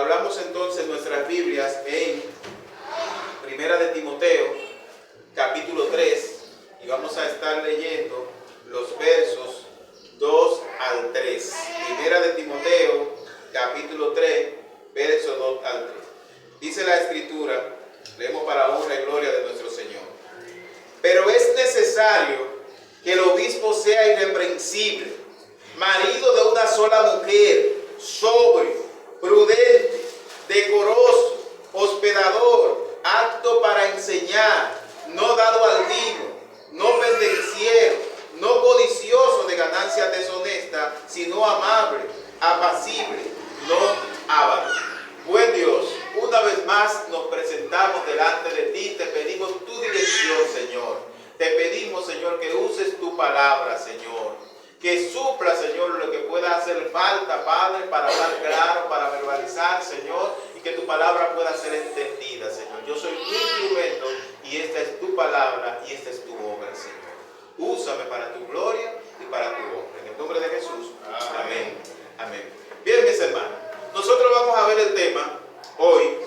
Hablamos entonces nuestras Biblias en Primera de Timoteo, capítulo 3, y vamos a estar leyendo los versos 2 al 3. Primera de Timoteo, capítulo 3, versos 2 al 3. Dice la Escritura, leemos para honra y gloria de nuestro Señor. Pero es necesario que el obispo sea irreprensible, marido de una sola mujer, sobrio, prudente, decoroso, hospedador, apto para enseñar, no dado al vino, no pendenciero, no codicioso de ganancias deshonestas, sino amable, apacible, no avaro. Buen Dios, una vez más nos presentamos delante de ti, te pedimos tu dirección, Señor. Te pedimos, Señor, que uses tu palabra, Señor. Que supla, Señor, lo que pueda hacer falta, Padre, para hablar claro, para verbalizar, Señor, y que tu palabra pueda ser entendida, Señor. Yo soy tu instrumento y esta es tu palabra y esta es tu obra, Señor. Úsame para tu gloria y para tu obra. En el nombre de Jesús. Amén. Amén. Bien, mis hermanos, nosotros vamos a ver el tema hoy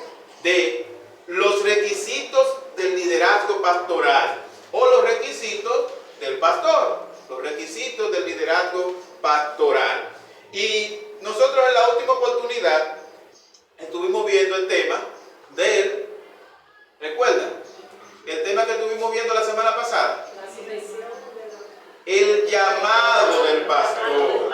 de los requisitos del liderazgo pastoral o los requisitos del pastor. Los requisitos del liderazgo pastoral. Y nosotros en la última oportunidad estuvimos viendo el tema del, ¿recuerdan? El tema que estuvimos viendo la semana pasada. El llamado del pastor.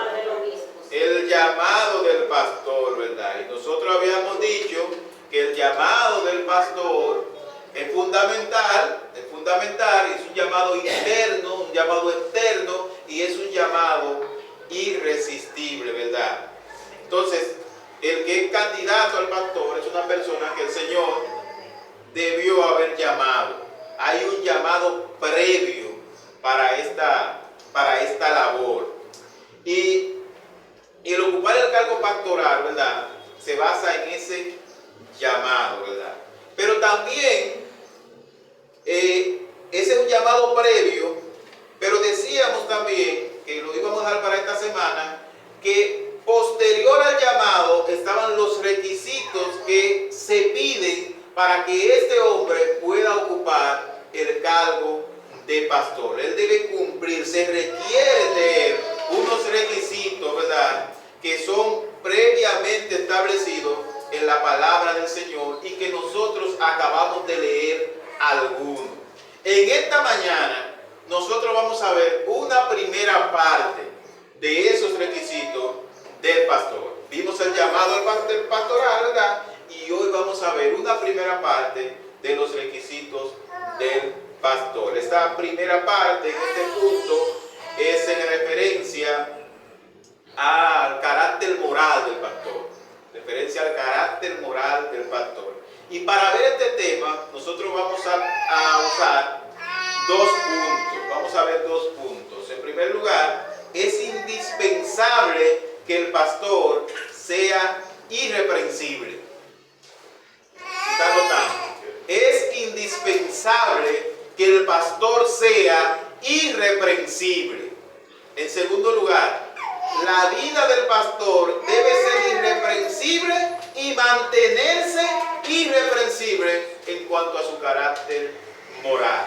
El llamado del pastor, ¿verdad? Y nosotros habíamos dicho que el llamado del pastor es fundamental, y es un llamado interno, un llamado externo y es un llamado irresistible, ¿verdad? Entonces, el que es candidato al pastor es una persona que el Señor debió haber llamado. Hay un llamado previo para esta labor. Y el ocupar el cargo pastoral, ¿verdad?, se basa en ese llamado, ¿verdad? Pero también ese es un llamado previo, pero decíamos también, que lo íbamos a dar para esta semana, que posterior al llamado estaban los requisitos que se piden para que este hombre pueda ocupar el cargo de pastor. Él debe cumplir, se requiere de él unos requisitos, ¿verdad?, que son previamente establecidos en la palabra del Señor y que nosotros acabamos de leer algunos. En esta mañana nosotros vamos a ver una primera parte de esos requisitos del pastor. Vimos el llamado del pastoral, ¿verdad? Y hoy vamos a ver una primera parte de los requisitos del pastor. Esta primera parte, en este punto, es en referencia al carácter moral del pastor. Referencia al carácter moral del pastor. Y para ver este tema, nosotros vamos a usar dos puntos. Vamos a ver dos puntos. En primer lugar, es indispensable que el pastor sea irreprensible. ¿Está notando? Es indispensable que el pastor sea irreprensible. En segundo lugar, la vida del pastor debe ser irreprensible y mantenerse irreprensible en cuanto a su carácter moral.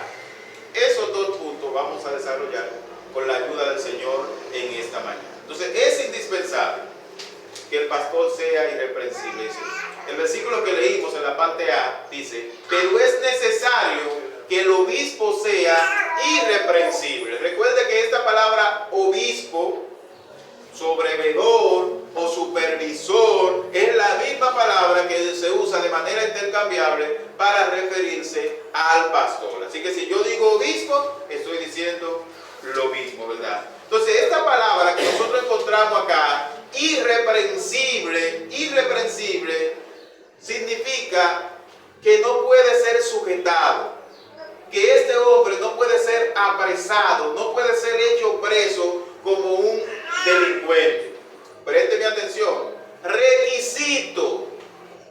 Esos dos puntos vamos a desarrollar con la ayuda del Señor en esta mañana. Entonces, es indispensable que el pastor sea irreprensible. El versículo que leímos en la parte A dice: pero es necesario que el obispo sea irreprensible. Recuerde que esta palabra obispo, sobrevedor o supervisor, es la misma palabra que se usa de manera intercambiable para referirse al pastor. Así que si yo digo obispo, estoy diciendo lo mismo, ¿verdad? Entonces, esta palabra que nosotros encontramos acá, irreprensible, significa que no puede ser sujetado, que este hombre no puede ser apresado, no puede ser hecho preso como un delincuente. Présteme atención. Requisito.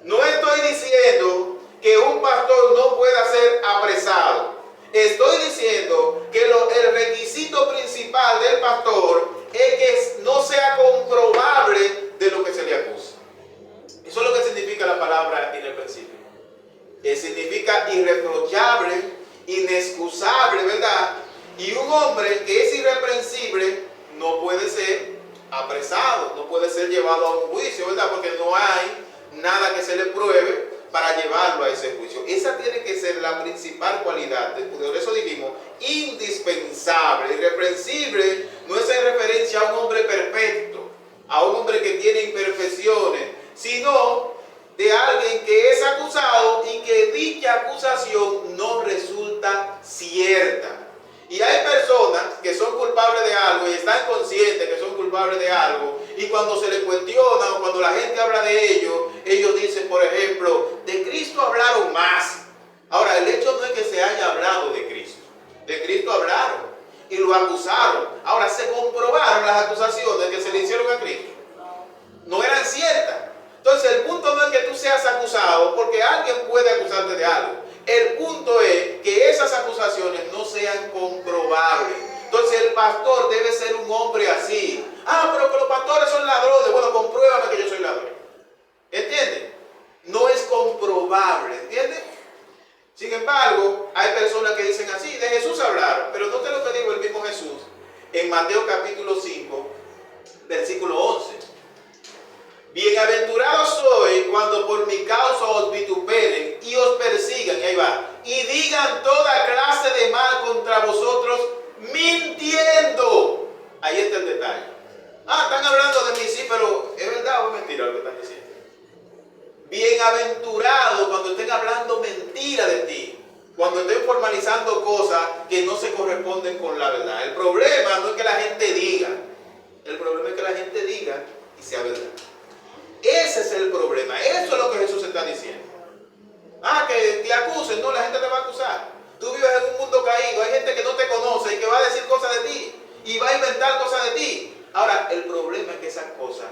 No estoy diciendo que un pastor no pueda ser apresado. Estoy diciendo que el requisito principal del pastor es que no sea comprobable de lo que se le acusa. Eso es lo que significa significa la palabra irreprensible? Significa irreprochable, inexcusable, ¿verdad? Y un hombre que es irreprensible no puede ser apresado, no puede ser llevado a un juicio, ¿verdad? Porque no hay nada que se le pruebe para llevarlo a ese juicio. Esa tiene que ser la principal cualidad. Por eso dijimos, indispensable. Irreprensible no es en referencia a un hombre perfecto, a un hombre que tiene imperfecciones, sino de alguien que es acusado y que dicha acusación no resulta cierta. Y hay personas que son culpables de algo y están conscientes que son culpables de algo, y cuando se les cuestiona o cuando la gente habla de ellos, ellos dicen, por ejemplo, de Cristo hablaron más. Ahora, el hecho no es que se haya hablado de Cristo hablaron y lo acusaron. Ahora, se comprobaron las acusaciones que se le hicieron a Cristo, no eran ciertas. Entonces, el punto no es que tú seas acusado, porque alguien puede acusarte de algo. El punto es que esas acusaciones no sean comprobables. Entonces, el pastor debe ser un hombre así. Pero que los pastores son ladrones. Bueno, compruébame que yo soy ladrón. ¿Entiendes? No es comprobable, ¿entiendes? Sin embargo, hay personas que dicen así, de Jesús hablaron, pero no te lo que dijo el mismo Jesús en Mateo capítulo 5, versículo 11. Bienaventurados sois cuando por mi causa os vituperen y os persigan, y ahí va, y digan toda clase de mal contra vosotros, mintiendo. Ahí está el detalle. Están hablando de mí, sí, pero ¿es verdad o es mentira lo que están diciendo? Bienaventurado cuando estén hablando mentira de ti, cuando estén formalizando cosas que no se corresponden con la verdad. El problema no es que la gente diga, el problema es que la gente diga y sea verdad. Ese es el problema, eso es lo que Jesús está diciendo. Que te acusen, no, la gente te va a acusar. Tú vives en un mundo caído, hay gente que no te conoce y que va a decir cosas de ti y va a inventar cosas de ti. Ahora, el problema es que esas cosas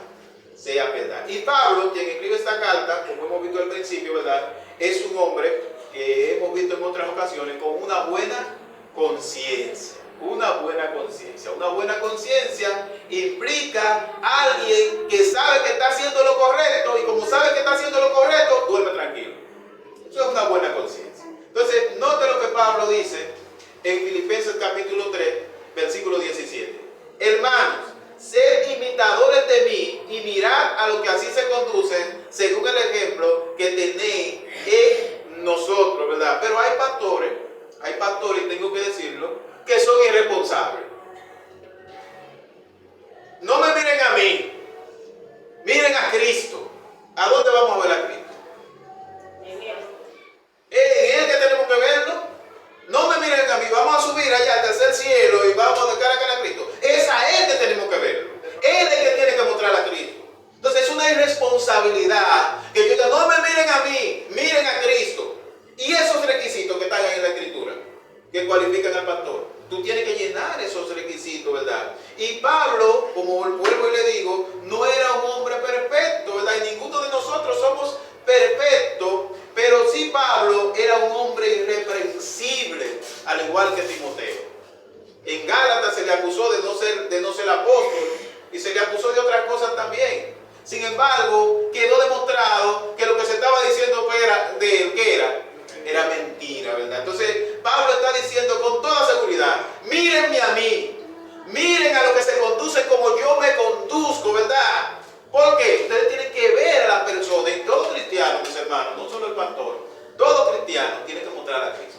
sean verdad. Y Pablo, quien escribe esta carta, como hemos visto al principio, ¿verdad?, es un hombre que hemos visto en otras ocasiones con una buena conciencia. Una buena conciencia. Una buena conciencia implica a alguien que sabe que está haciendo lo correcto, y como sabe que está haciendo lo correcto, duerme tranquilo. Eso es una buena conciencia. Entonces, note lo que Pablo dice en Filipenses capítulo 3, versículo 17. Hermanos, sed imitadores de mí y mirad a lo que así se conducen según el ejemplo que tenéis en nosotros, ¿verdad? Pero hay pastores, tengo que decirlo, que son irresponsables. No me miren a mí, miren a Cristo. ¿A dónde vamos a ver a Cristo? En Él que tenemos que verlo. No me miren a mí, vamos a subir allá al tercer cielo y vamos de cara a cara a Cristo. Es a Él que tenemos que verlo. Él es el que tiene que mostrar a Cristo. Entonces es una irresponsabilidad que yo diga, no me miren a mí, miren a Cristo. Y esos requisitos que están ahí en la Escritura, que cualifican al pastor, tú tienes que llenar esos requisitos, ¿verdad? Y Pablo, como vuelvo y le digo, no era un hombre perfecto, ¿verdad? Y ninguno de nosotros somos perfectos, pero sí Pablo era un hombre irreprensible, al igual que Timoteo. En Gálatas se le acusó de no ser apóstol, y se le acusó de otras cosas también. Sin embargo, quedó demostrado que lo que se estaba diciendo de él, ¿qué era? Era mentira, ¿verdad? Entonces, Pablo está diciendo con toda seguridad, mírenme a mí, miren a lo que se conduce como yo me conduzco, ¿verdad? Porque ustedes tienen que ver a la persona, y todo cristiano, mis hermanos, no solo el pastor, todo cristiano tiene que mostrar a Cristo.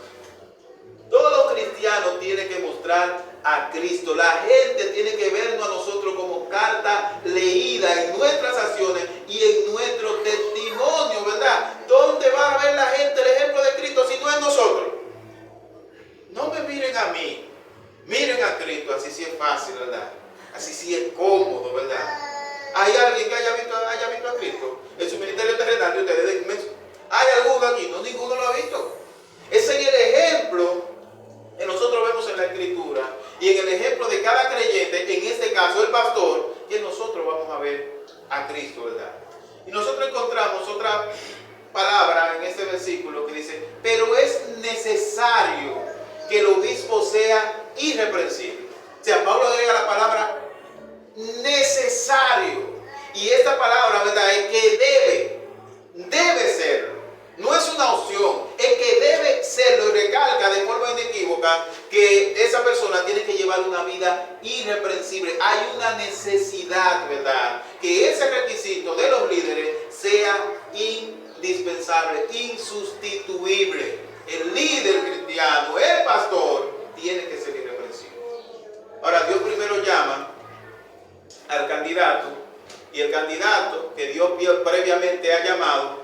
Todo cristiano tiene que mostrar a Cristo. La gente tiene que vernos a nosotros como carta leída en nuestras acciones y en nuestro testimonio, ¿verdad? ¿Dónde va a ver la gente el ejemplo de Cristo si no es nosotros? No me miren a mí, miren a Cristo, así sí es fácil, ¿verdad? Así sí es cómodo, ¿verdad? ¿Hay alguien que haya visto a Cristo en su ministerio terrenal de ustedes? ¿Hay alguno aquí? No, ninguno lo ha visto. Ese es el ejemplo que nosotros vemos en la Escritura y en el ejemplo de cada creyente, en este caso el pastor, que nosotros vamos a ver a Cristo, ¿verdad? Y nosotros encontramos otra palabra en este versículo que dice, pero es necesario que el obispo sea irreprensible. O sea, Pablo agrega la palabra necesario, y esta palabra, ¿verdad?, es que debe persona tiene que llevar una vida irreprensible. Hay una necesidad, ¿verdad?, que ese requisito de los líderes sea indispensable, insustituible. El líder cristiano, el pastor, tiene que ser irreprensible. Ahora, Dios primero llama al candidato, y el candidato que Dios previamente ha llamado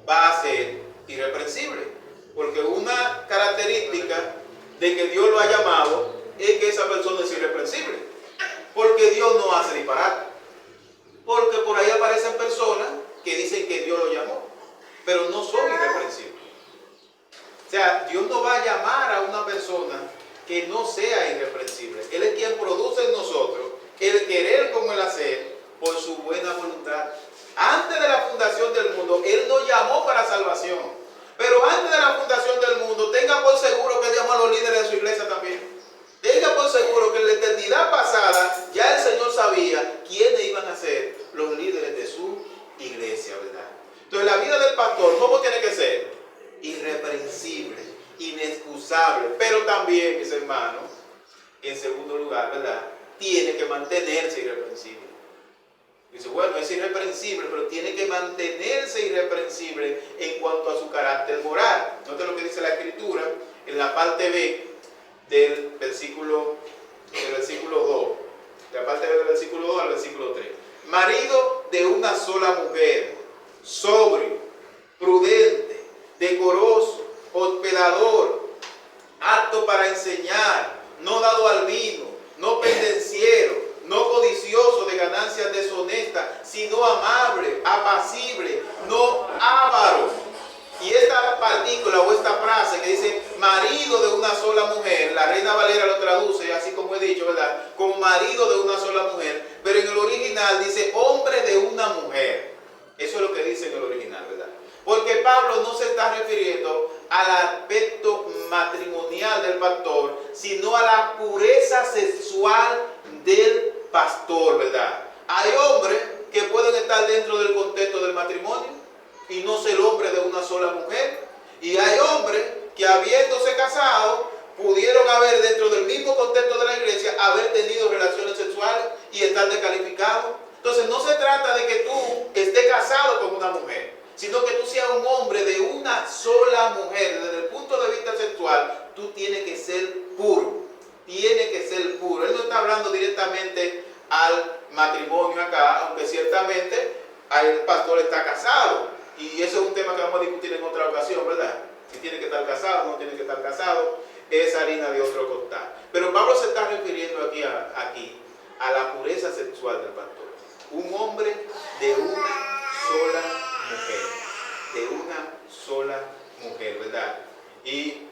va a ser irreprensible. Porque una característica de que Dios lo ha llamado es que esa persona es irreprensible. Porque Dios no hace disparate. Porque por ahí aparecen personas que dicen que Dios lo llamó, pero no son irreprensibles. O sea, Dios no va a llamar a una persona que no sea irreprensible. Él es quien produce en nosotros el querer como el hacer por su buena voluntad. Antes de la fundación del mundo, Él nos llamó para salvación. Pero antes de la fundación del mundo, tenga por seguro que Él llamó a los líderes de su iglesia también. Tenga por seguro que en la eternidad pasada ya el Señor sabía quiénes iban a ser los líderes de su iglesia, ¿verdad? Entonces la vida del pastor, ¿cómo tiene que ser? Irreprensible, inexcusable, pero también, mis hermanos, en segundo lugar, ¿verdad?, tiene que mantenerse irreprensible. Dice, bueno, es irreprensible, pero tiene que mantenerse irreprensible en cuanto a su carácter moral. Note lo que dice la Escritura en la parte B del versículo 2. De la parte B del versículo 2 al versículo 3. Marido de una sola mujer, sobrio, prudente, decoroso, hospedador, apto para enseñar, no dado al vino, no pendenciero, no codicioso de ganancias deshonestas, sino amable, apacible, no avaro. Y esta partícula o esta frase que dice marido de una sola mujer, la Reina Valera lo traduce, así como he dicho, ¿verdad?, como marido de una sola mujer, pero en el original dice hombre de una mujer. Eso es lo que dice en el original, ¿verdad? Porque Pablo no se está refiriendo al aspecto matrimonial del pastor, sino a la pureza sexual del pastor, ¿verdad? Hay hombres que pueden estar dentro del contexto del matrimonio y no ser hombre de una sola mujer. Y hay hombres que, habiéndose casado, pudieron haber dentro del mismo contexto de la iglesia haber tenido relaciones sexuales y estar descalificados. Entonces no se trata de que tú estés casado con una mujer, sino que tú seas un hombre de una sola mujer. Desde el punto de vista sexual, tú tienes que ser puro. Tiene que ser puro. Él no está hablando directamente al matrimonio acá, aunque ciertamente el pastor está casado. Y eso es un tema que vamos a discutir en otra ocasión, ¿verdad? Si tiene que estar casado o no tiene que estar casado, es harina de otro costal. Pero Pablo se está refiriendo aquí a la pureza sexual del pastor. Un hombre de una sola mujer. De una sola mujer, ¿verdad? Y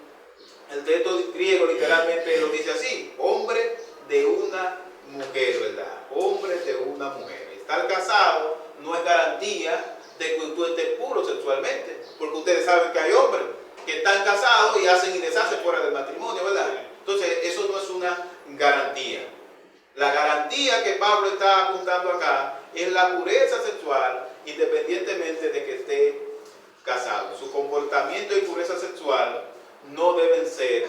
el texto griego literalmente lo dice así: hombre de una mujer, ¿verdad? Hombre de una mujer. Estar casado no es garantía de que tú estés puro sexualmente, porque ustedes saben que hay hombres que están casados y hacen y deshacen fuera del matrimonio, ¿verdad? Entonces eso no es una garantía. La garantía que Pablo está apuntando acá es la pureza sexual, independientemente de que esté casado. Su comportamiento y pureza sexual no deben ser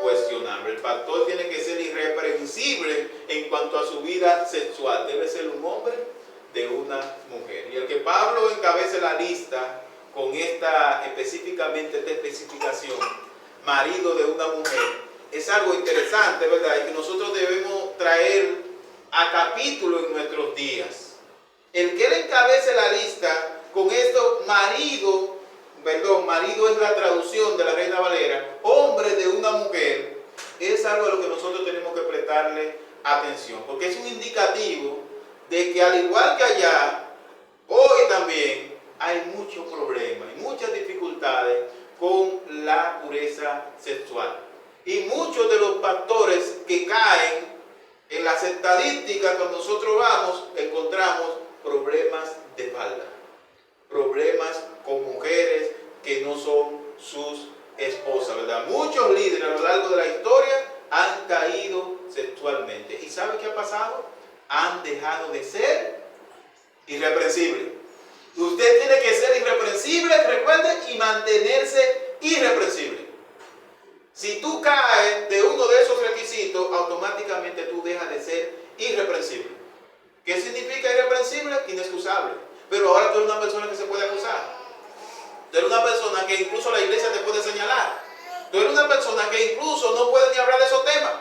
cuestionables. El pastor tiene que ser irreprensible en cuanto a su vida sexual. Debe ser un hombre de una mujer. Y el que Pablo encabece la lista con específicamente esta especificación, marido de una mujer, es algo interesante, ¿verdad? Y que nosotros debemos traer a capítulo en nuestros días. El que él encabece la lista con esto, marido es la traducción de la Reina Valera, hombre de una mujer, es algo a lo que nosotros tenemos que prestarle atención, porque es un indicativo de que al igual que allá, hoy también hay muchos problemas y muchas dificultades con la pureza sexual. Y muchos de los pastores que caen en las estadísticas, cuando nosotros vamos, encontramos problemas de falda, problemas con mujeres que no son sus esposas, ¿verdad? Muchos líderes a lo largo de la historia han caído sexualmente. ¿Y sabe qué ha pasado? Han dejado de ser irreprensibles. Usted tiene que ser irreprensible, recuerde, y mantenerse irreprensible. Si tú caes de uno de esos requisitos, automáticamente tú dejas de ser irreprensible. ¿Qué significa irreprensible? Inexcusable. Pero ahora tú eres una persona que se puede acusar. Tú eres una persona que incluso la iglesia te puede señalar. Tú eres una persona que incluso no puede ni hablar de esos temas.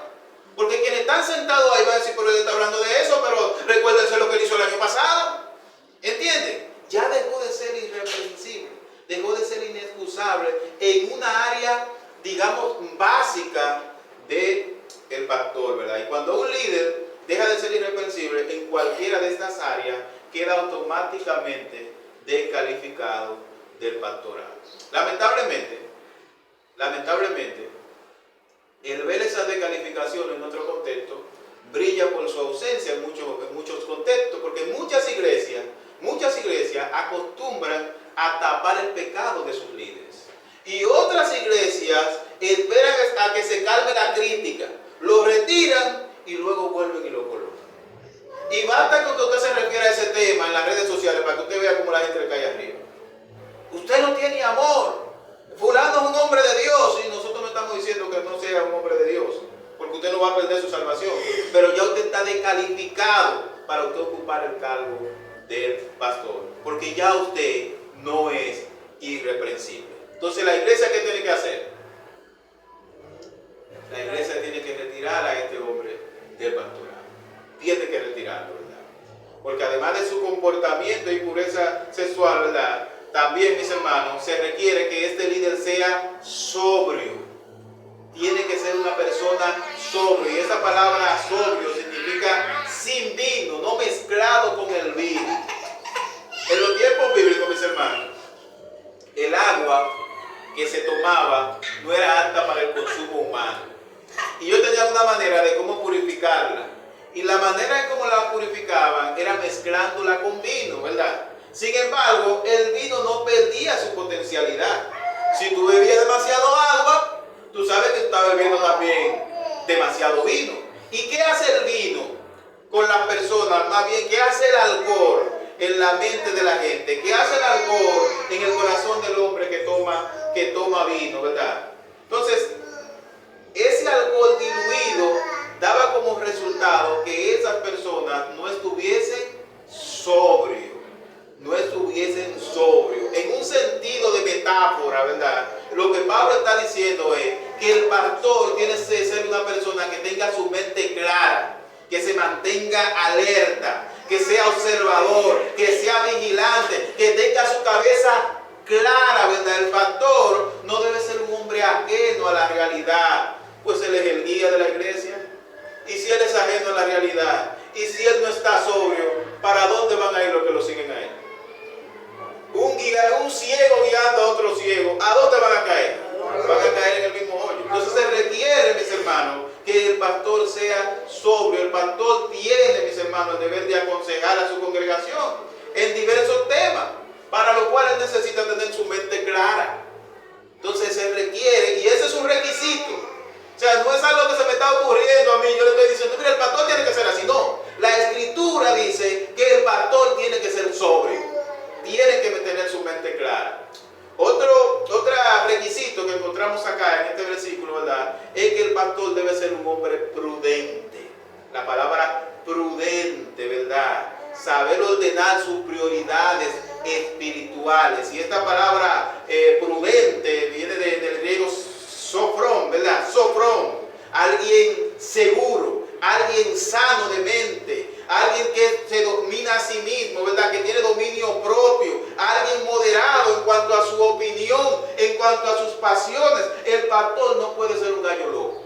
Porque quienes están sentados ahí van a decir, pero él está hablando de eso, pero recuérdense lo que él hizo el año pasado. ¿Entienden? Ya dejó de ser irreprensible, dejó de ser inexcusable en una área, digamos, básica del pastor, ¿verdad? Y cuando un líder deja de ser irreprensible en cualquiera de estas áreas, queda automáticamente descalificado del pastorado. Lamentablemente, el ver esas descalificaciones en nuestro contexto brilla por su ausencia en muchos contextos, porque muchas iglesias acostumbran a tapar el pecado de sus líderes. Y otras iglesias esperan a que se calme la crítica, lo retiran y luego vuelven y lo colocan. Y basta con que usted se refiera a ese tema en las redes sociales para que usted vea cómo la gente le cae arriba. Usted no tiene amor. Fulano es un hombre de Dios y nosotros no estamos diciendo que no sea un hombre de Dios, porque usted no va a perder su salvación, pero ya usted está descalificado para usted ocupar el cargo del pastor, porque ya usted no es irreprensible. Entonces la iglesia, ¿qué tiene que hacer? La iglesia tiene que retirar a este hombre del pastorado. Tiene que retirarlo, ¿verdad? Porque además de su comportamiento y pureza sexual, ¿verdad?, también, mis hermanos, se requiere que este líder sea sobrio. Tiene que ser una persona sobrio. Y esa palabra sobrio significa sin vino, no mezclado con el vino. En los tiempos bíblicos, mis hermanos, el agua que se tomaba no era apta para el consumo humano. Y ellos tenían una manera de cómo purificarla. Y la manera en cómo la purificaban era mezclándola con vino, ¿verdad? Sin embargo, el vino no perdía su potencialidad. Si tú bebías demasiado agua, tú sabes que tú estás bebiendo también demasiado vino. ¿Y qué hace el vino con las personas? Más bien, ¿qué hace el alcohol en la mente de la gente? ¿Qué hace el alcohol en el corazón del hombre que toma vino, verdad? Entonces, ese alcohol diluido daba como resultado que esas personas no estuviesen sobrios. En un sentido de metáfora, ¿verdad? Lo que Pablo está diciendo es que el pastor tiene que ser una persona que tenga su mente clara, que se mantenga alerta, que sea observador, que sea vigilante, que tenga su cabeza clara, ¿verdad? El pastor no debe ser un hombre ajeno a la realidad, pues él es el guía de la iglesia. Y si él es ajeno a la realidad, y si él no está sobrio, ¿para dónde van a ir los que lo siguen a él? Un ciego guiando a otro ciego, ¿a dónde van a caer? Van a caer en el mismo hoyo. Entonces se requiere, mis hermanos, que el pastor sea sobrio. El pastor tiene, mis hermanos, el deber de aconsejar a su congregación en diversos temas, para lo cual él necesita tener su mente clara. Entonces se requiere, y ese es un requisito. O sea, no es algo que se me está ocurriendo a mí, yo le estoy diciendo, mira, el pastor tiene que ser así. No, la escritura dice que el pastor tiene que ser sobrio. Tiene que tener su mente clara. Otro requisito que encontramos acá en este versículo, ¿verdad?, es que el pastor debe ser un hombre prudente. La palabra prudente, ¿verdad? Saber ordenar sus prioridades espirituales. Y esta palabra prudente viene del griego sofrón, ¿verdad? Sofrón. Alguien seguro, alguien sano de mente, alguien que se domina a sí mismo, ¿verdad? Que tiene dominio propio, alguien moderado en cuanto a su opinión, en cuanto a sus pasiones. El pastor no puede ser un gallo loco.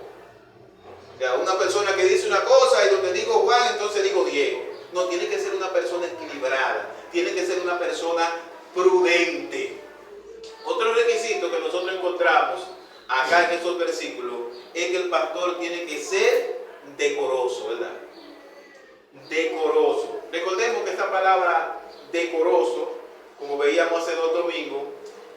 O sea, una persona que dice una cosa y donde digo Juan, entonces digo Diego. No, tiene que ser una persona equilibrada, tiene que ser una persona prudente. Otro requisito que nosotros encontramos acá en estos versículos es que el pastor tiene que ser decoroso, ¿verdad? Decoroso. Recordemos que esta palabra decoroso, como veíamos hace 2 domingos,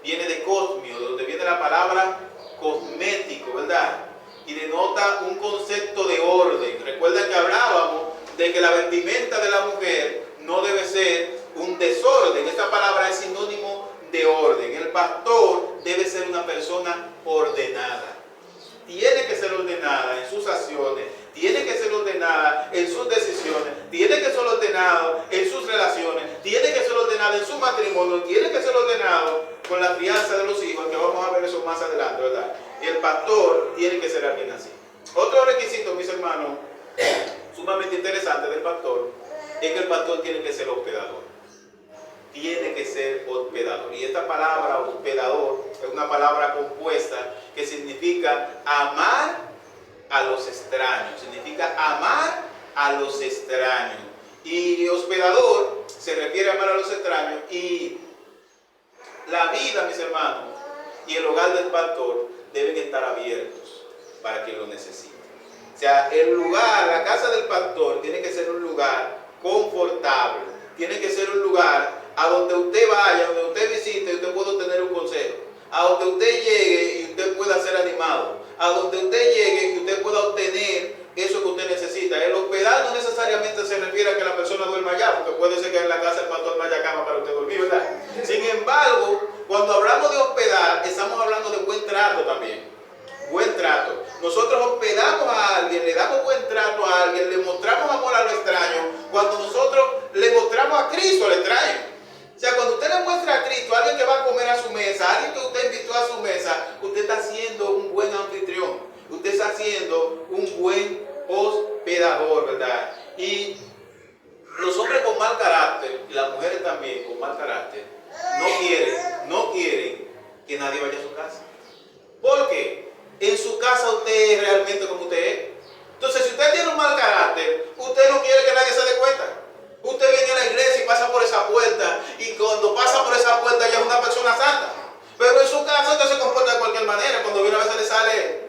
viene de cosmio, donde viene la palabra cosmético, ¿verdad? Y denota un concepto de orden. Recuerden que hablábamos de que la vestimenta de la mujer no debe ser un desorden. Esta palabra es sinónimo de orden. El pastor debe ser una persona ordenada. tiene que ser ordenada en sus acciones, tiene que ser ordenada en sus decisiones, tiene que ser ordenado en sus relaciones, tiene que ser ordenado en su matrimonio, tiene que ser ordenado con la crianza de los hijos, que vamos a ver eso más adelante, ¿verdad? Y el pastor tiene que ser alguien así. Otro requisito, mis hermanos, sumamente interesante del pastor, es que el pastor tiene que ser hospedador. Tiene que ser hospedador. Y esta palabra hospedador es una palabra compuesta que significa amar a los extraños. Significa amar a los extraños. Y hospedador se refiere a amar a los extraños. Y la vida, mis hermanos, y el hogar del pastor deben estar abiertos para quien lo necesite. O sea, el lugar, la casa del pastor tiene que ser un lugar confortable. Tiene que ser un lugar a donde usted vaya, donde usted visite, usted pueda obtener un consejo. A donde usted llegue y usted pueda ser animado. A donde usted llegue y usted pueda obtener eso que usted necesita. El hospedar no necesariamente se refiere a que la persona duerma allá, porque puede ser que en la casa del pastor no haya cama para usted dormir, ¿verdad? Sin embargo, cuando hablamos de hospedar, estamos hablando de buen trato también. Buen trato. Nosotros hospedamos a alguien, le damos buen trato a alguien, le mostramos amor a los extraños, cuando nosotros le mostramos a Cristo al extraño. O sea, cuando usted le muestra a Cristo a alguien que va a comer a su mesa, a alguien que usted invitó a su mesa, usted está siendo un buen anfitrión. Usted está siendo un buen hospedador, ¿verdad? Y los hombres con mal carácter, y las mujeres también con mal carácter, no quieren que nadie vaya a su casa. ¿Por qué? En su casa usted es realmente como usted es. Entonces, si usted tiene un mal carácter, usted no quiere que nadie se dé cuenta. Usted viene a la iglesia y pasa por esa puerta, y cuando pasa por esa puerta ya es una persona santa. Pero en su casa usted se comporta de cualquier manera. Cuando viene a veces le sale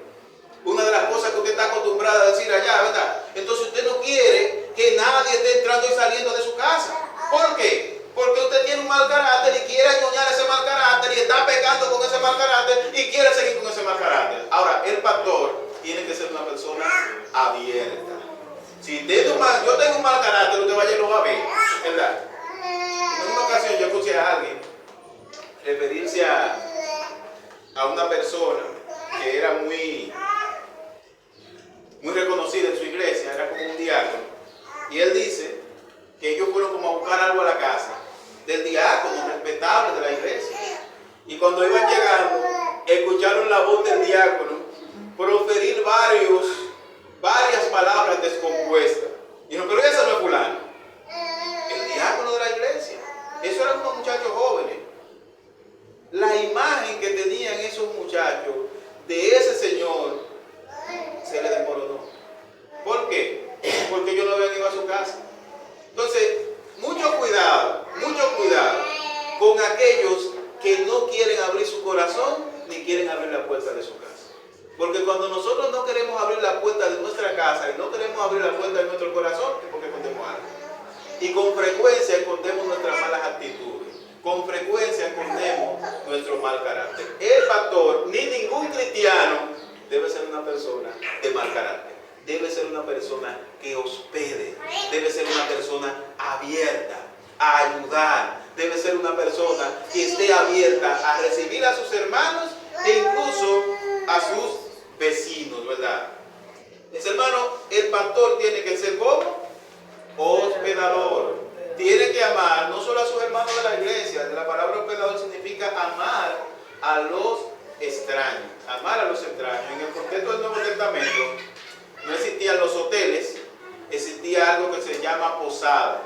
una de las cosas que usted está acostumbrada a decir allá, ¿verdad? Entonces usted no quiere que nadie esté entrando y saliendo de su casa. ¿Por qué? Porque usted tiene un mal carácter y quiere añoñar ese mal carácter y está pecando con ese mal carácter y quiere seguir con ese mal carácter. Ahora, el pastor tiene que ser una persona abierta. Si yo tengo un mal carácter, usted vaya y lo va a ver, ¿verdad? En una ocasión yo escuché a alguien referirse a una persona que era muy reconocida en su iglesia, era como un diácono, y él dice que ellos fueron como a buscar algo a la casa del diácono respetable de la iglesia, y cuando iban llegando escucharon la voz del diácono proferir varias palabras descompuestas. Dijeron, pero ese no es fulano, el diácono de la iglesia. Eso eran unos muchachos jóvenes. La imagen que tenían esos muchachos de ese señor se le desmoronó. ¿Por qué? Porque ellos no habían ido a su casa. Entonces, mucho cuidado con aquellos que no quieren abrir su corazón ni quieren abrir la puerta de su casa. Porque cuando nosotros no queremos abrir la puerta de nuestra casa y no queremos abrir la puerta de nuestro corazón, es porque escondemos algo. Y con frecuencia escondemos nuestras malas actitudes. Con frecuencia escondemos nuestro mal carácter. El pastor, ni ningún cristiano, debe ser una persona de mal carácter. Debe ser una persona que hospede. Debe ser una persona abierta a ayudar. Debe ser una persona que esté abierta a recibir a sus hermanos e incluso a sus vecinos, ¿verdad? Mis hermanos, el pastor tiene que ser como hospedador. Tiene que amar no solo a sus hermanos de la iglesia. La palabra hospedador significa amar a los extraños. Amar a los extraños. En el contexto del Nuevo Testamento no existían los hoteles, existía algo que se llama posada.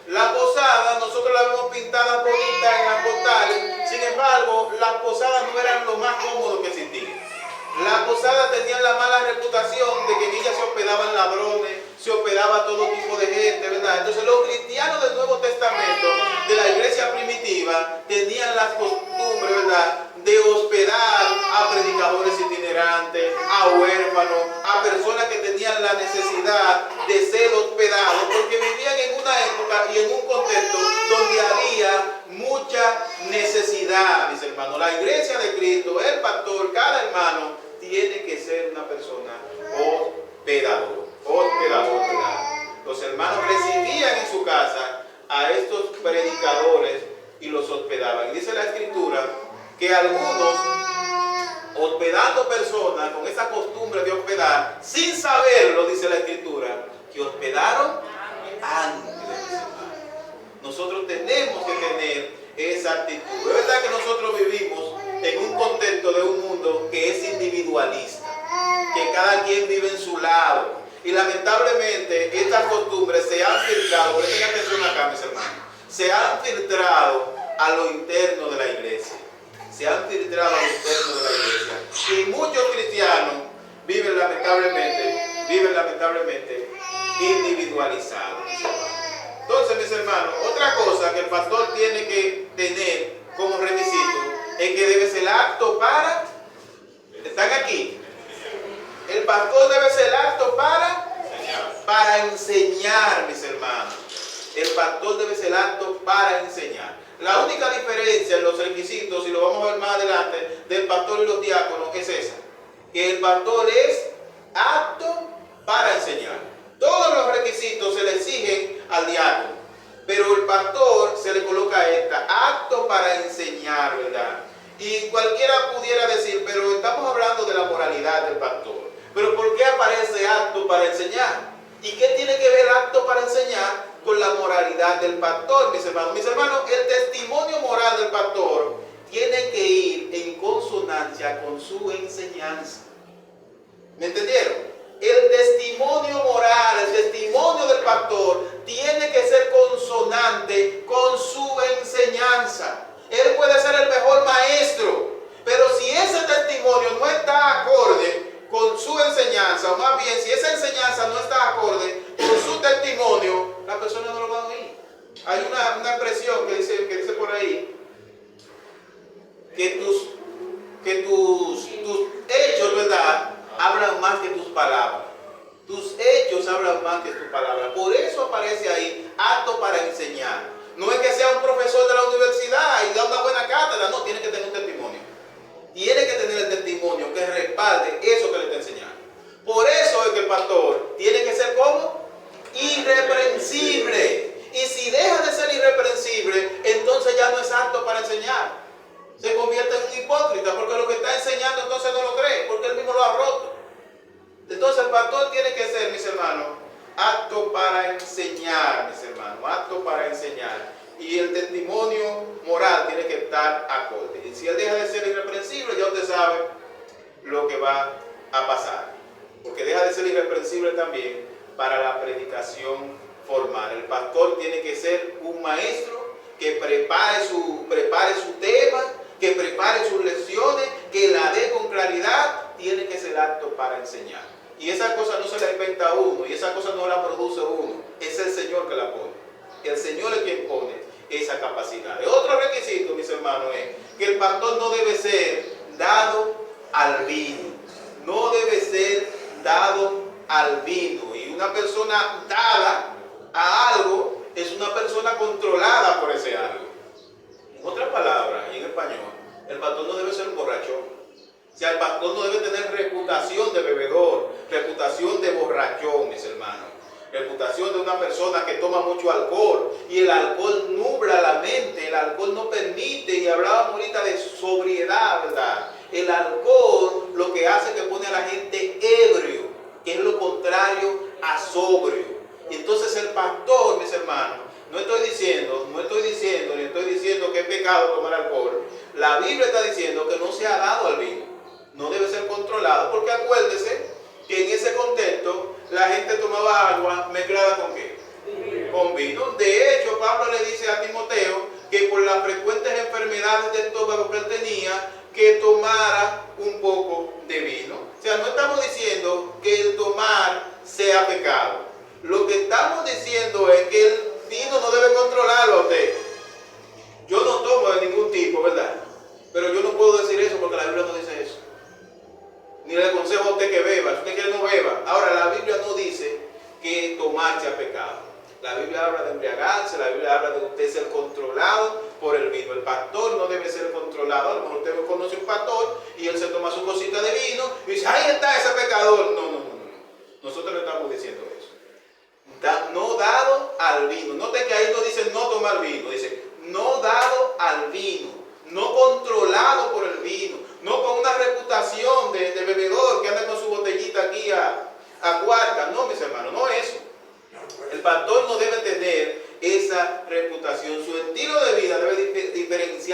La posada nosotros la vemos pintada bonita en las postales. Sin embargo, las posadas no eran lo más cómodo que existía. Las posadas tenían la mala reputación de que en ellas se hospedaban ladrones, se hospedaba todo tipo de gente, ¿verdad? Entonces los cristianos del Nuevo Testamento, de la iglesia primitiva, tenían las costumbres, ¿verdad?, de hospedar a predicadores itinerantes, a huérfanos, a personas que tenían la necesidad de ser hospedados, porque vivían en una época y en un contexto donde había mucha necesidad, mis hermanos. La iglesia de Cristo, el pastor, cada hermano, tiene que ser una persona hospedador, ¿verdad? Los hermanos recibían en su casa a estos predicadores y los hospedaban. Y dice la Escritura que algunos, hospedando personas con esa costumbre de hospedar, sin saberlo, dice la Escritura, que hospedaron ángeles. Nosotros tenemos que tener esa actitud. Es verdad que nosotros vivimos en un contexto de un mundo que es individualista, que cada quien vive en su lado. Y lamentablemente estas costumbres se han filtrado, presten atención acá, mis hermanos, se han filtrado a lo interno de la iglesia. Se han filtrado a lo interno de la iglesia. Y muchos cristianos viven lamentablemente individualizados. Entonces, mis hermanos, otra cosa que el pastor tiene que tener como requisito es que debe ser apto para... ¿Están aquí? El pastor debe ser apto para enseñar, mis hermanos. El pastor debe ser apto para enseñar. La única diferencia en los requisitos, y lo vamos a ver más adelante, del pastor y los diáconos es esa: que el pastor es apto para enseñar. Todos los requisitos se le exigen al diácono, pero el pastor se le coloca apto para enseñar, ¿verdad? Y cualquiera pudiera decir, pero estamos hablando de la moralidad del pastor. Pero ¿por qué aparece apto para enseñar? ¿Y qué tiene que ver apto para enseñar con la moralidad del pastor, mis hermanos? Mis hermanos, el testimonio moral del pastor tiene que ir en consonancia con su enseñanza. ¿Me entendieron? El testimonio moral, el testimonio del pastor tiene que ser consonante con su enseñanza. Él puede ser el mejor maestro, pero si ese testimonio no está acorde con su enseñanza, o más bien si esa enseñanza no está acorde con su testimonio, la persona no lo va a oír. Hay una expresión que dice por ahí que tus hechos, ¿verdad?, hablan más que tus palabras. Tus hechos hablan más que tus palabras. Por eso aparece ahí apto para enseñar. No es que sea un profesor de la universidad y da una buena cátedra, no, tiene que tener un testimonio. Tiene que tener el testimonio que respalde eso que le está enseñando. Por eso es que el pastor tiene que ser ¿cómo? Irreprensible. Y si deja de ser irreprensible, entonces ya no es apto para enseñar. Se convierte en un hipócrita, porque lo que está enseñando entonces no lo cree, porque él mismo lo ha roto. Entonces el pastor tiene que ser, mis hermanos, apto para enseñar, mis hermanos, apto para enseñar. Y el testimonio moral tiene que estar acorde. Y si él deja de ser irreprensible, ya usted sabe lo que va a pasar. Porque deja de ser irreprensible también para la predicación formal. El pastor tiene que ser un maestro que prepare su tema, que prepare sus lecciones, que la dé con claridad. Tiene que ser apto para enseñar. Y esa cosa no se la inventa uno, y esa cosa no la produce uno. Es el Señor que la pone. El Señor es quien pone esa capacidad. Otro requisito, mis hermanos, es que el pastor no debe ser dado al vino. No debe ser dado al vino. Y una persona dada a algo es una persona controlada por ese algo. En otras palabras, y en español, el pastor no debe ser un borrachón. O sea, el pastor no debe tener reputación de bebedor, reputación de borrachón, mis hermanos. Reputación de una persona que toma mucho alcohol, y el alcohol nubla la mente, el alcohol no permite, y hablábamos ahorita de sobriedad, ¿verdad? El alcohol lo que hace es que pone a la gente ebrio, que es lo contrario a sobrio. Y entonces el pastor, mis hermanos, no estoy diciendo que es pecado tomar alcohol. La Biblia está diciendo que no se ha dado al vino, no debe ser controlado, porque acuérdese que en ese contexto la gente tomaba agua mezclada ¿con qué? Con vino. De hecho, Pablo le dice a Timoteo que por las frecuentes enfermedades de estómago que él tenía, que tomara un poco de vino. O sea, no estamos diciendo que el tomar sea pecado. Lo que estamos diciendo es que el vino no debe controlarlo a usted. Yo no tomo de ningún tipo, ¿verdad? Pero yo no puedo decir eso porque la Biblia no dice eso. Ni le aconsejo a usted que beba. Si usted quiere, no beba. Ahora, la Biblia no dice que tomar sea pecado. La Biblia habla de embriagarse, la Biblia habla de usted ser controlado por el vino. El pastor no debe ser controlado. A lo mejor usted conoce un pastor y él se toma su cosita de vino y dice, ahí está ese pecador. No. Nosotros le estamos diciendo eso. No dado al vino. Note que ahí no dice no tomar vino, dice no dado al vino, no controlado por el vino, no con una reputación de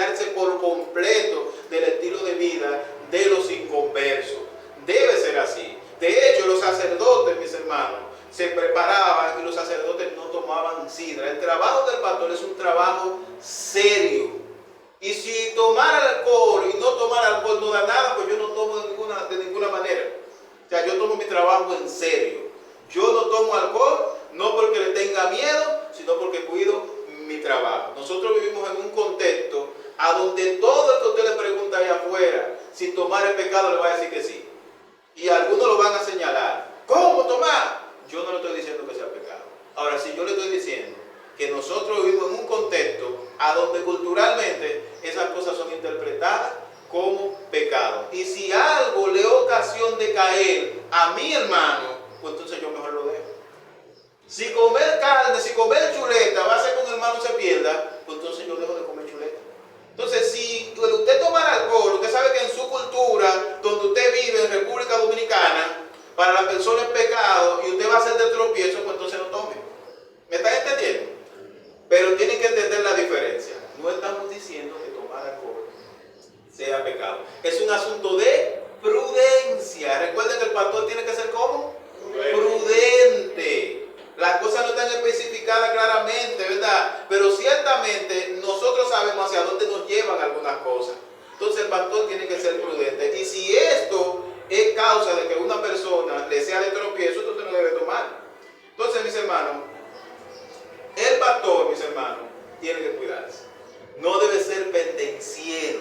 distanciarse por completo del estilo de vida de los inconversos. Debe ser así. De hecho, los sacerdotes, mis hermanos, se preparaban y los sacerdotes no tomaban sidra. El trabajo del pastor es un trabajo serio. Y si tomar alcohol y no tomar alcohol no da nada, pues yo no tomo de ninguna manera. O sea, yo tomo mi trabajo en serio. Yo no tomo alcohol, no porque le tenga miedo, sino porque cuido mi trabajo. Nosotros vivimos en un contexto a donde todo el que usted le pregunta allá afuera, si tomar es pecado, le va a decir que sí. Y algunos lo van a señalar. ¿Cómo tomar? Yo no le estoy diciendo que sea pecado. Ahora, si yo le estoy diciendo que nosotros vivimos en un contexto a donde culturalmente esas cosas son interpretadas como pecado. Y si algo le ocasiona de caer a mi hermano, pues entonces yo mejor lo dejo. Si comer carne, si comer chuleta va a hacer que un hermano se pierda, pues entonces yo dejo de comer chuleta. Entonces, si usted tomara alcohol, usted sabe que en su cultura, donde usted vive, en República Dominicana, para la persona es pecado y usted va a hacer de tropiezo, pues entonces no tome. ¿Me está entendiendo? Pero tienen que entender la diferencia. No estamos diciendo que tomar alcohol sea pecado. Es un asunto de prudencia. Recuerden que el pastor tiene que ser ¿cómo? Prudente. Las cosas no están especificadas claramente, ¿verdad? Pero ciertamente nosotros sabemos hacia dónde nos llevan algunas cosas. Entonces el pastor tiene que ser prudente. Y si esto es causa de que una persona le sea de tropiezo, entonces no debe tomar. Entonces, mis hermanos, el pastor, mis hermanos, tiene que cuidarse. No debe ser pendenciero.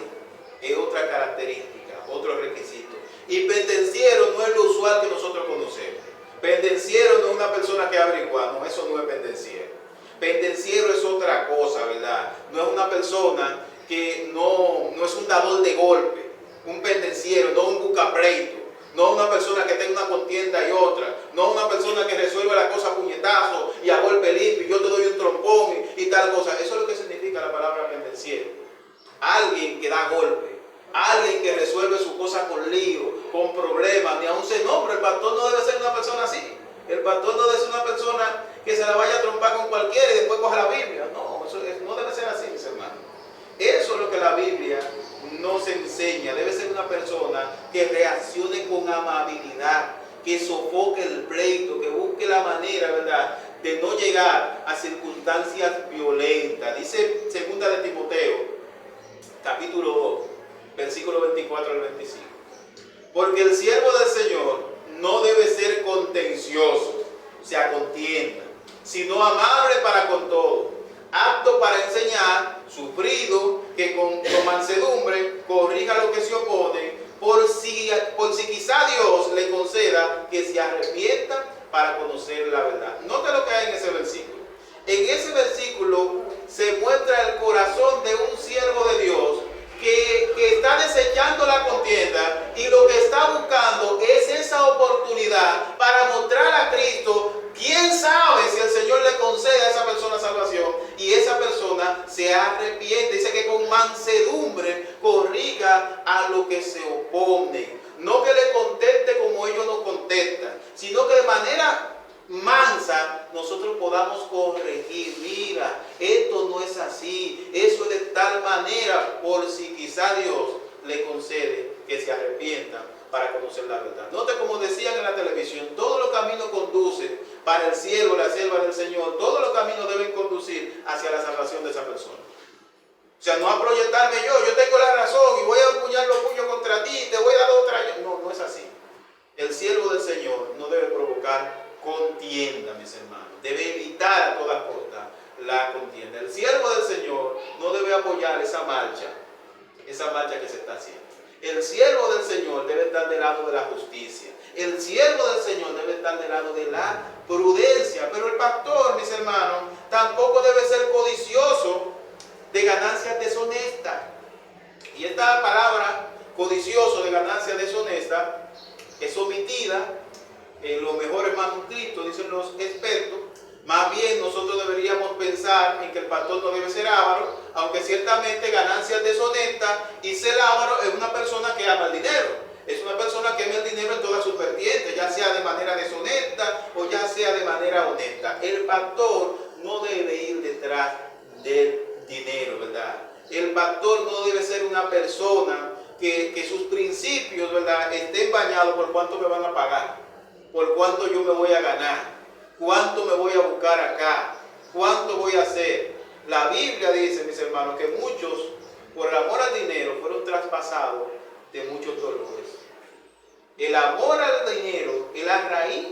Es otra característica, otro requisito. Y pendenciero no es lo usual que nosotros conocemos. Pendenciero no es una persona que averigua, no, eso no es pendenciero. Pendenciero es otra cosa, ¿verdad? No es una persona que no es un dador de golpe, un pendenciero, no un buscapleito, no una persona que tenga una contienda y otra, no una persona que resuelva la cosa a puñetazo y a golpe limpio, y yo te doy un trompón y tal cosa. Eso es lo que significa la palabra pendenciero. Alguien que da golpe. Alguien que resuelve su cosa con lío, con problemas, ni aún se nombra. El pastor no debe ser una persona así. El pastor no debe ser una persona que se la vaya a trompar con cualquiera y después coja la Biblia. No, eso no debe ser así, mis hermanos. Eso es lo que la Biblia nos enseña. Debe ser una persona que reaccione con amabilidad, que sofoque el pleito, que busque la manera, ¿verdad?, de no llegar a circunstancias violentas. Dice 2 de Timoteo, capítulo 2. Versículo 24 al 25. Porque el siervo del Señor no debe ser contencioso, o sea, contienda, sino amable para con todo, apto para enseñar, sufrido, que con mansedumbre corrija lo que se opone, por si quizá Dios le conceda que se arrepienta para conocer la verdad. Note lo que hay en ese versículo. En ese versículo se muestra el corazón de un siervo de Dios que está desechando la contienda y lo que está buscando es esa oportunidad para mostrar a Cristo. ¿Quién sabe si el Señor le concede a esa persona salvación y esa persona se arrepiente? Dice que con mansedumbre corrija a lo que se opone. No que le conteste como ellos nos contestan, sino que de manera mansa nosotros podamos corregir. Mira, esto no es así, eso es de tal manera, por si quizá Dios le concede que se arrepienta para conocer la verdad. Note como decían en la televisión, todos los caminos conducen para el siervo, la sierva del Señor, todos los caminos deben conducir hacia la salvación de esa persona. O sea, no a proyectarme yo tengo la razón y voy a empuñar los puños contra ti y te voy a dar otra. No es así. El siervo del Señor no debe provocar contienda, mis hermanos. Debe evitar a toda costa la contienda. El siervo del Señor no debe apoyar esa marcha que se está haciendo. El siervo del Señor debe estar del lado de la justicia. El siervo del Señor debe estar del lado de la prudencia. Pero el pastor, mis hermanos, tampoco debe ser codicioso de ganancias deshonestas. Y esta palabra, codicioso de ganancias deshonestas, es omitida en los mejores manuscritos, dicen los expertos. Más bien nosotros deberíamos pensar en que el pastor no debe ser avaro, aunque ciertamente ganancias deshonestas, y ser avaro es una persona que ama el dinero. Es una persona que ama el dinero en todas sus vertientes, ya sea de manera deshonesta o ya sea de manera honesta. El pastor no debe ir detrás del dinero, ¿verdad? El pastor no debe ser una persona que sus principios, ¿verdad?, estén bañados por cuánto me van a pagar, por cuánto yo me voy a ganar, cuánto me voy a buscar acá, cuánto voy a hacer. La Biblia dice, mis hermanos, que muchos, por el amor al dinero, fueron traspasados de muchos dolores. El amor al dinero es la raíz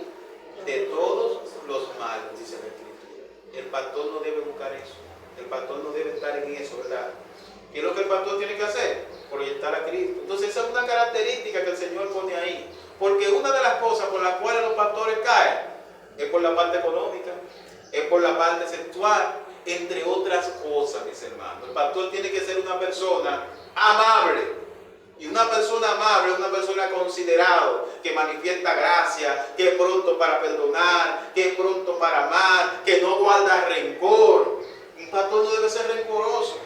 de todos los males, dice la Escritura. El pastor no debe buscar eso. El pastor no debe estar en eso, ¿verdad? ¿Qué es lo que el pastor tiene que hacer? Proyectar a Cristo. Entonces esa es una característica que el Señor pone ahí. Porque una de las cosas por las cuales los pastores caen es por la parte económica, es por la parte sexual, entre otras cosas, mis hermanos. El pastor tiene que ser una persona amable. Y una persona amable es una persona considerada, que manifiesta gracia, que es pronto para perdonar, que es pronto para amar, que no guarda rencor. Un pastor no debe ser rencoroso.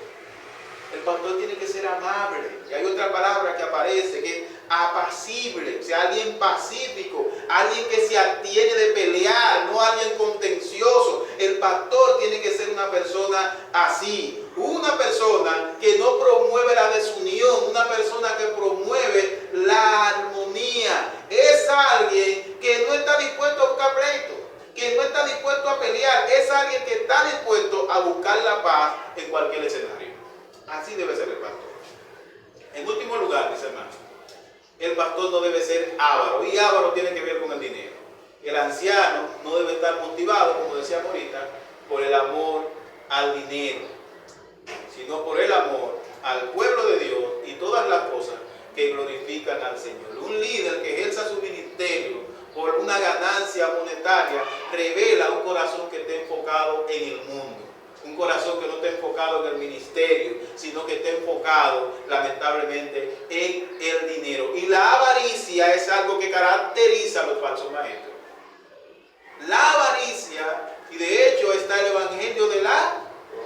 El pastor tiene que ser amable. Y hay otra palabra que aparece, que es apacible. O sea, alguien pacífico, alguien que se abstiene de pelear, no alguien contencioso. El pastor tiene que ser una persona así. Una persona que no promueve la desunión, una persona que promueve la armonía. Es alguien que no está dispuesto a buscar pleito, que no está dispuesto a pelear. Es alguien que está dispuesto a buscar la paz en cualquier escenario. Así debe ser el pastor. En último lugar, mis hermanos, el pastor no debe ser avaro. Y avaro tiene que ver con el dinero. El anciano no debe estar motivado, como decíamos ahorita, por el amor al dinero, sino por el amor al pueblo de Dios y todas las cosas que glorifican al Señor. Un líder que ejerza su ministerio por una ganancia monetaria revela un corazón que esté enfocado en el mundo. Un corazón que no esté enfocado en el ministerio, sino que esté enfocado, lamentablemente, en el dinero. Y la avaricia es algo que caracteriza a los falsos maestros. La avaricia, y de hecho está el evangelio de la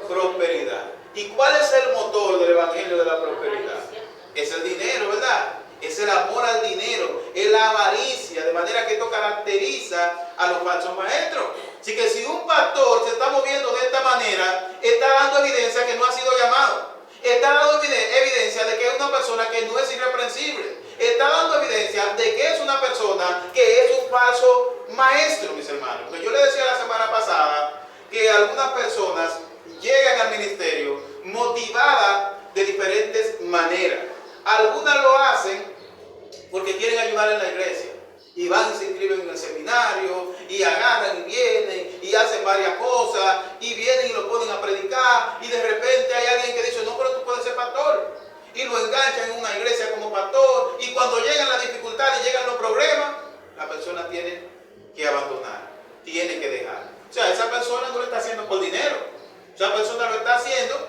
prosperidad. ¿Y cuál es el motor del evangelio de la prosperidad? Es el dinero, ¿verdad? Es el amor al dinero, es la avaricia, de manera que esto caracteriza a los falsos maestros. Así que si un pastor se está moviendo de esta manera, está dando evidencia que no ha sido llamado. Está dando evidencia de que es una persona que no es irreprensible. Está dando evidencia de que es una persona que es un falso maestro, mis hermanos. Porque yo le decía la semana pasada que algunas personas llegan al ministerio motivadas de diferentes maneras. Algunas lo hacen porque quieren ayudar en la iglesia. Y van y se inscriben en el seminario, y agarran y vienen, y hacen varias cosas, y vienen y lo ponen a predicar, y de repente hay alguien que dice, no, pero tú puedes ser pastor. Y lo enganchan en una iglesia como pastor, y cuando llegan las dificultades y llegan los problemas, la persona tiene que abandonar, tiene que dejar. O sea, esa persona no lo está haciendo por dinero, esa persona lo está haciendo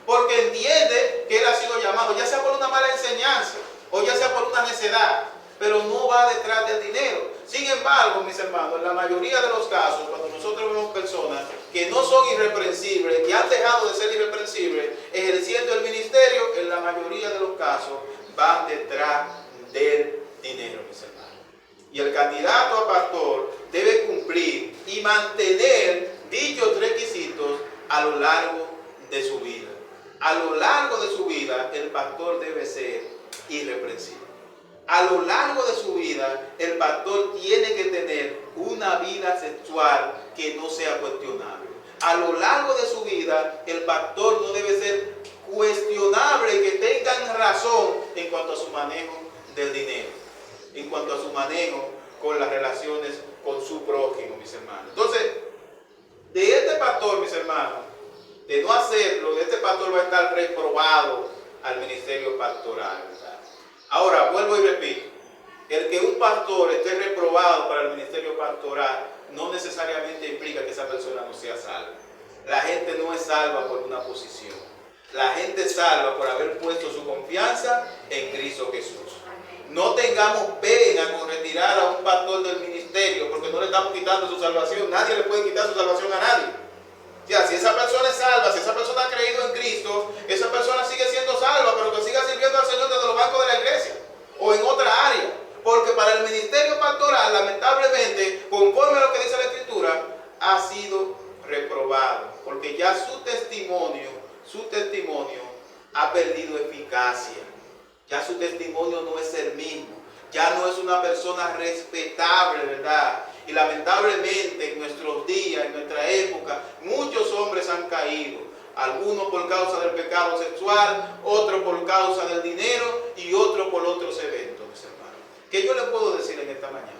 porque entiende que él ha sido llamado, ya sea por una mala enseñanza, o ya sea por una necedad, pero no va detrás del dinero. Sin embargo, mis hermanos, en la mayoría de los casos, cuando nosotros vemos personas que no son irreprensibles, que han dejado de ser irreprensibles, ejerciendo el ministerio, en la mayoría de los casos van detrás del dinero, mis hermanos. Y el candidato a pastor debe cumplir y mantener dichos requisitos a lo largo de su vida. A lo largo de su vida, el pastor debe ser irreprensible. A lo largo de su vida, el pastor tiene que tener una vida sexual que no sea cuestionable. A lo largo de su vida, el pastor no debe ser cuestionable y que tengan razón en cuanto a su manejo del dinero, en cuanto a su manejo con las relaciones con su prójimo, mis hermanos. Entonces, de este pastor, mis hermanos, de no hacerlo, este pastor va a estar reprobado al ministerio pastoral, ¿verdad? Ahora, vuelvo y repito, el que un pastor esté reprobado para el ministerio pastoral no necesariamente implica que esa persona no sea salva. La gente no es salva por una posición. La gente es salva por haber puesto su confianza en Cristo Jesús. No tengamos pena con retirar a un pastor del ministerio porque no le estamos quitando su salvación. Nadie le puede quitar su salvación a nadie. O sea, si esa persona es salva, si esa persona ha creído en Cristo, esa persona sigue siendo salva, pero que siga sirviendo al Señor desde los bancos de la iglesia o en otra área. Porque para el ministerio pastoral, lamentablemente, conforme a lo que dice la Escritura, ha sido reprobado. Porque ya su testimonio ha perdido eficacia. Ya su testimonio no es el mismo. Ya no es una persona respetable, ¿verdad? Y lamentablemente en nuestros días, en nuestra época, muchos hombres han caído. Algunos por causa del pecado sexual, otros por causa del dinero y otros por otros eventos, mis hermanos. ¿Qué yo le puedo decir en esta mañana?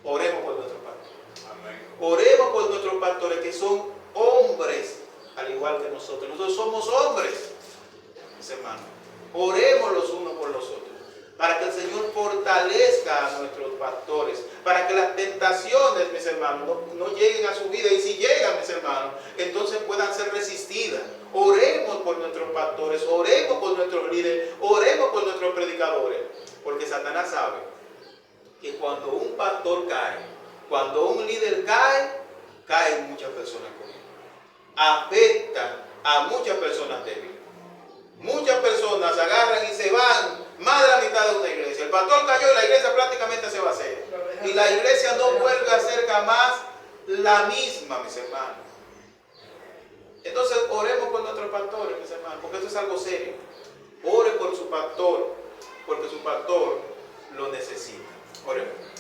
Oremos por nuestros pastores. Amén. Oremos por nuestros pastores que son hombres, al igual que nosotros. Nosotros somos hombres, mis hermanos. Oremos los unos por los otros, para que el Señor fortalezca a nuestros pastores, para que las tentaciones, mis hermanos, no lleguen a su vida, y si llegan, mis hermanos, entonces puedan ser resistidas. Oremos por nuestros pastores, oremos por nuestros líderes, oremos por nuestros predicadores, porque Satanás sabe que cuando un pastor cae, cuando un líder cae, caen muchas personas con él. Afecta a muchas personas débiles. Muchas personas agarran y se van más de la mitad de una iglesia. El pastor cayó y la iglesia prácticamente se va a hacer. Y la iglesia no vuelve a ser jamás la misma, mis hermanos. Entonces oremos por nuestros pastores, mis hermanos, porque eso es algo serio. Ore por su pastor, porque su pastor lo necesita. Oremos.